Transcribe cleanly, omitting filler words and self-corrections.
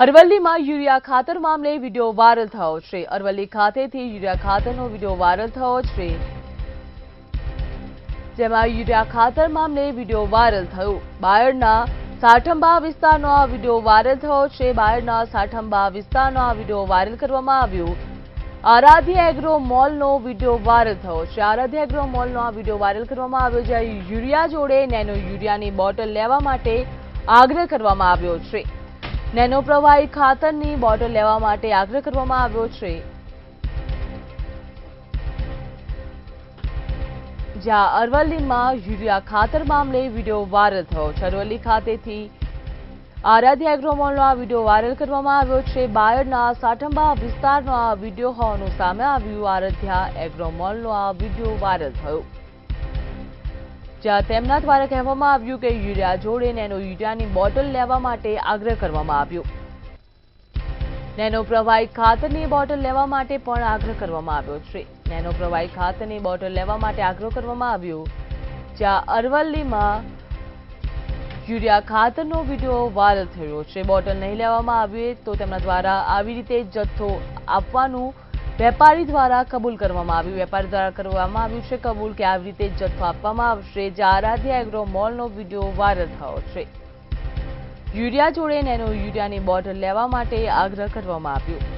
અરવલ્લીમાં urea ખાતર મામલે video viral થયો છે। અરવલ્લી ખાતેથી યુરિયા ખાતરનો વિડીયો વાયરલ થયો છે, જેમાં યુરિયા ખાતર મામલે વિડીયો વાયરલ થયો। બાયડના સાઠંબા વિસ્તારનો આ વિડીયો વાયરલ થયો છે। બાયડના સાઠંબા વિસ્તારનો આ વિડીયો વાયરલ કરવામાં આવ્યો। આરાધ્ય એગ્રો મોલનો વિડીયો વાયરલ થયો છે। આરાધ્ય એગ્રો મોલનો આ વિડીયો વાયરલ કરવામાં આવ્યો, જ્યાં યુરિયા જોડે નેનો યુરિયાની બોટલ લેવા માટે આગ્રહ કરવામાં આવ્યો છે। નેનો પ્રવાહી ખાતરની બોટલ લેવા માટે આગ્રહ કરવામાં આવ્યો છે, જ્યાં અરવલ્લીમાં યુરિયા ખાતર મામલે વિડીયો વાયરલ થયો છે। અરવલ્લી ખાતેથી આરાધ્ય એગ્રો મોલનો આ વિડીયો વાયરલ કરવામાં આવ્યો છે। બાયડના સાઠંબા વિસ્તારનો આ વિડીયો હોવાનું સામે આવ્યું। આરાધ્ય એગ્રો મોલનો આ વિડીયો વાયરલ થયો, જ્યાં તેમના દ્વારા કહેવામાં આવ્યું કે યુરિયા જોડે નેનો યુરિયાની બોટલ લેવા માટે આગ્રહ કરવામાં આવ્યો। નેનો પ્રવાહી ખાતરની બોટલ લેવા માટે પણ આગ્રહ કરવામાં આવ્યો છે। નેનો પ્રવાહી ખાતરની બોટલ લેવા માટે આગ્રહ કરવામાં આવ્યો, જ્યાં અરવલ્લીમાં યુરિયા ખાતરનો વિડીયો વાયરલ થયો છે। બોટલ નહીં લેવામાં આવે તો તેમના દ્વારા આવી રીતે જથ્થો આપવાનું વેપારી દ્વારા કબૂલ કરવામાં આવ્યું। વેપારી દ્વારા કરવામાં આવ્યું છે કબૂલ કે આવી રીતે જથ્થો આપવામાં આવશે। જ્યાં આરાધ્ય એગ્રો મોલનો વિડીયો વાયરલ થયો છે। યુરિયા જોડે નેનો યુરિયાની બોટલ લેવા માટે આગ્રહ કરવામાં આવ્યો।